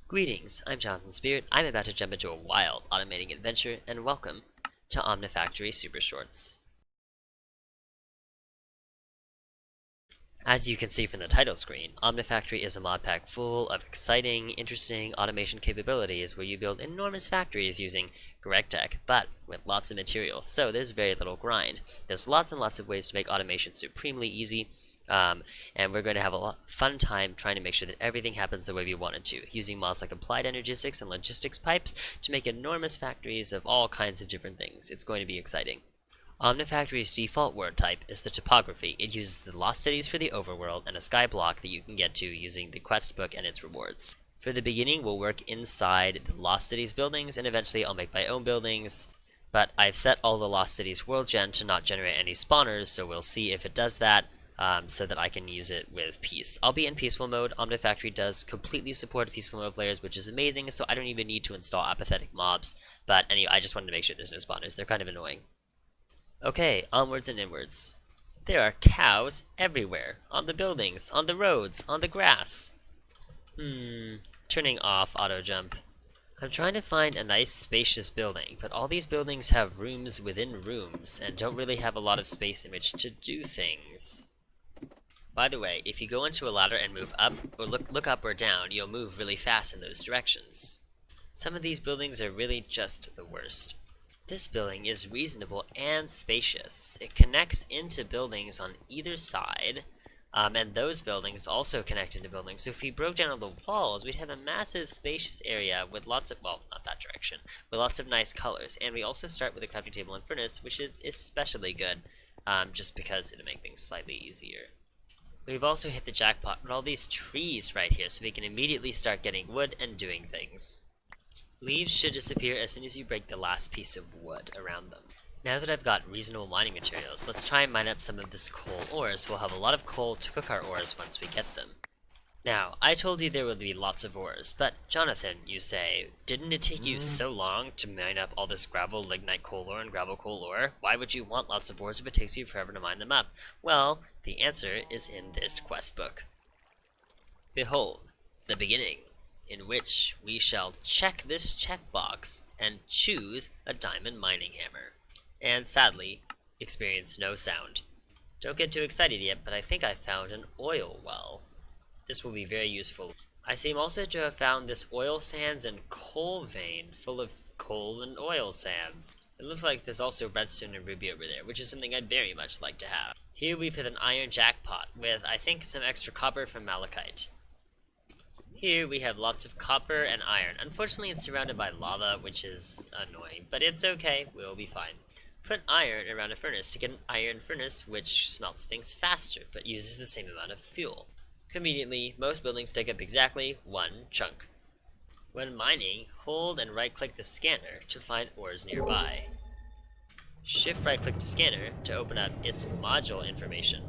Greetings, I'm Jonathan Spirit. I'm about to jump into a wild automating adventure, and welcome to Omnifactory Supershorts. As you can see from the title screen, Omnifactory is a mod pack full of exciting, interesting automation capabilities where you build enormous factories using Gregtech, but with lots of materials, so there's very little grind. There's lots and lots of ways to make automation supremely easy, and we're going to have a fun time trying to make sure that everything happens the way we want it to, using mods like applied energistics and logistics pipes to make enormous factories of all kinds of different things. It's going to be exciting. Omnifactory's default word type is the topography. It uses the lost cities for the overworld and a sky block that you can get to using the quest book and its rewards. For the beginning, we'll work inside the lost cities buildings, and eventually I'll make my own buildings, but I've set all the lost cities world gen to not generate any spawners, so we'll see if it does that. So that I can use it with peace. I'll be in peaceful mode. Omnifactory does completely support peaceful mode players, which is amazing, so I don't even need to install apathetic mobs. But anyway, I just wanted to make sure there's no spawners. They're kind of annoying. Okay, onwards and inwards. There are cows everywhere. On the buildings, on the roads, on the grass. Turning off auto jump. I'm trying to find a nice spacious building, but all these buildings have rooms within rooms, and don't really have a lot of space in which to do things. By the way, if you go into a ladder and move up, or look up or down, you'll move really fast in those directions. Some of these buildings are really just the worst. This building is reasonable and spacious. It connects into buildings on either side, and those buildings also connect into buildings. So if we broke down all the walls, we'd have a massive spacious area with lots of, well, not that direction, with lots of nice colors. And we also start with a crafting table and furnace, which is especially good, just because it'll make things slightly easier. We've also hit the jackpot with all these trees right here, so we can immediately start getting wood and doing things. Leaves should disappear as soon as you break the last piece of wood around them. Now that I've got reasonable mining materials, let's try and mine up some of this coal ore, so we'll have a lot of coal to cook our ores once we get them. Now, I told you there would be lots of ores, but Jonathan, you say, didn't it take you so long to mine up all this gravel, lignite coal ore, and gravel coal ore? Why would you want lots of ores if it takes you forever to mine them up? Well, the answer is in this quest book. Behold, the beginning, in which we shall check this checkbox and choose a diamond mining hammer. And sadly, experience no sound. Don't get too excited yet, but I think I found an oil well. This will be very useful. I seem also to have found this oil sands and coal vein full of coal and oil sands. It looks like there's also redstone and ruby over there, which is something I'd very much like to have. Here we've hit an iron jackpot with, I think, some extra copper from malachite. Here we have lots of copper and iron. Unfortunately, it's surrounded by lava, which is annoying, but it's okay. We'll be fine. Put iron around a furnace to get an iron furnace, which smelts things faster, but uses the same amount of fuel. Conveniently, most buildings take up exactly one chunk. When mining, hold and right-click the scanner to find ores nearby. Shift right-click to scanner to open up its module information.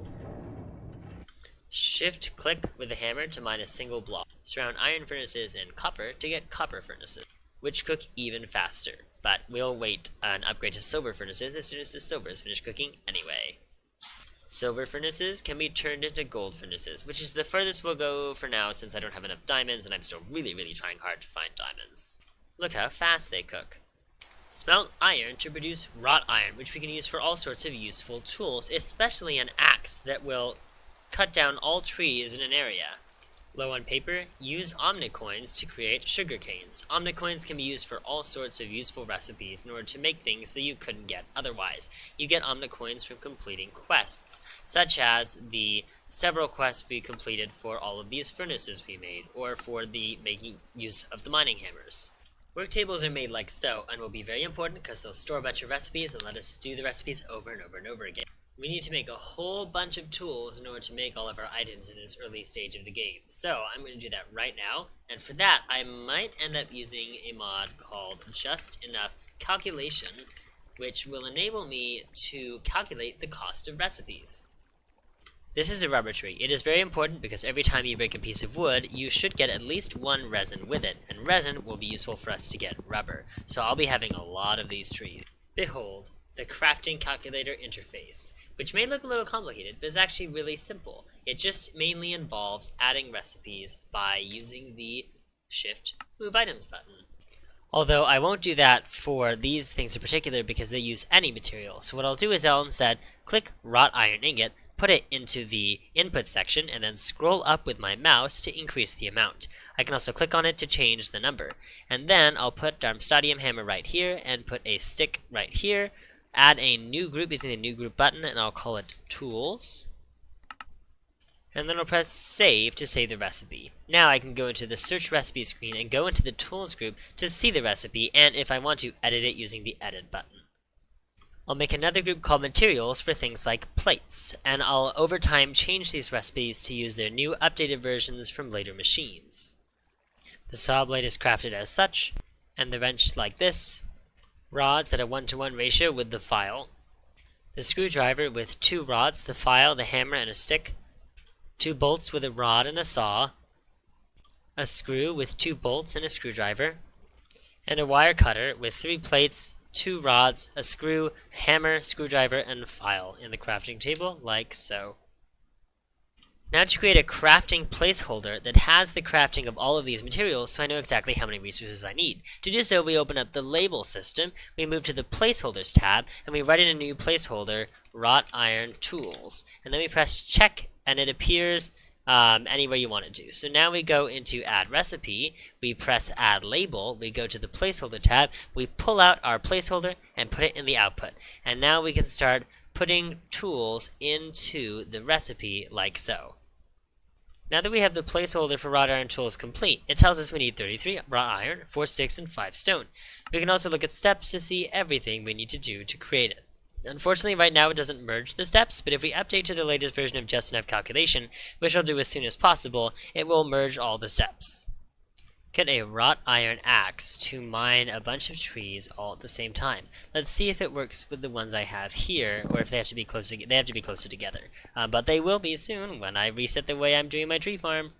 Shift-click with the hammer to mine a single block. Surround iron furnaces in copper to get copper furnaces, which cook even faster. But we'll wait and upgrade to silver furnaces as soon as the silver is finished cooking anyway. Silver furnaces can be turned into gold furnaces, which is the furthest we'll go for now since I don't have enough diamonds and I'm still really trying hard to find diamonds. Look how fast they cook. Smelt iron to produce wrought iron, which we can use for all sorts of useful tools, especially an axe that will cut down all trees in an area. Low on paper, use omnicoins to create sugar canes. Omnicoins can be used for all sorts of useful recipes in order to make things that you couldn't get otherwise. You get omnicoins from completing quests, such as the several quests we completed for all of these furnaces we made, or for the making use of the mining hammers. Worktables are made like so, and will be very important because they'll store a bunch of recipes and let us do the recipes over and over again. We need to make a whole bunch of tools in order to make all of our items in this early stage of the game. So I'm going to do that right now, and for that I might end up using a mod called Just Enough Calculation, which will enable me to calculate the cost of recipes. This is a rubber tree. It is very important because every time you break a piece of wood, you should get at least one resin with it, and resin will be useful for us to get rubber. So I'll be having a lot of these trees. Behold, the crafting calculator interface, which may look a little complicated, but is actually really simple. It just mainly involves adding recipes by using the Shift Move Items button. Although I won't do that for these things in particular because they use any material. So what I'll do is I'll instead click wrought iron ingot, put it into the input section, and then scroll up with my mouse to increase the amount. I can also click on it to change the number. And then I'll put Darmstadium hammer right here and put a stick right here. Add a new group using the new group button, and I'll call it tools. And then I'll press save to save the recipe. Now I can go into the search recipe screen and go into the tools group to see the recipe, and if I want to edit it using the edit button. I'll make another group called materials for things like plates, and I'll over time change these recipes to use their new updated versions from later machines. The saw blade is crafted as such, and the wrench like this, rods at a 1-to-1 ratio with the file, the screwdriver with 2 rods, the file, the hammer, and a stick, 2 bolts with a rod and a saw, a screw with 2 bolts and a screwdriver, and a wire cutter with 3 plates, 2 rods, a screw, a hammer, screwdriver, and a file in the crafting table, like so. Now to create a crafting placeholder that has the crafting of all of these materials so I know exactly how many resources I need. To do so, we open up the label system, we move to the placeholders tab, and we write in a new placeholder, wrought iron tools, and then we press check and it appears anywhere you want it to. So now we go into add recipe, we press add label, we go to the placeholder tab, we pull out our placeholder and put it in the output. And now we can start putting tools into the recipe like so. Now that we have the placeholder for wrought iron tools complete, it tells us we need 33 wrought iron, 4 sticks, and 5 stone. We can also look at steps to see everything we need to do to create it. Unfortunately, right now it doesn't merge the steps, but if we update to the latest version of Just Enough Calculation, which I'll do as soon as possible, it will merge all the steps. Get a wrought iron axe to mine a bunch of trees all at the same time. Let's see if it works with the ones I have here, or if they have to be closer together. But they will be soon when I reset the way I'm doing my tree farm.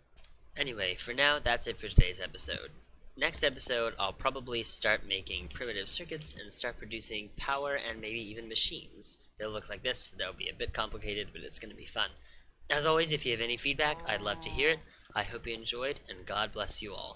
Anyway, for now, that's it for today's episode. Next episode, I'll probably start making primitive circuits and start producing power and maybe even machines. They'll look like this. They'll be a bit complicated, but it's going to be fun. As always, if you have any feedback, I'd love to hear it. I hope you enjoyed, and God bless you all.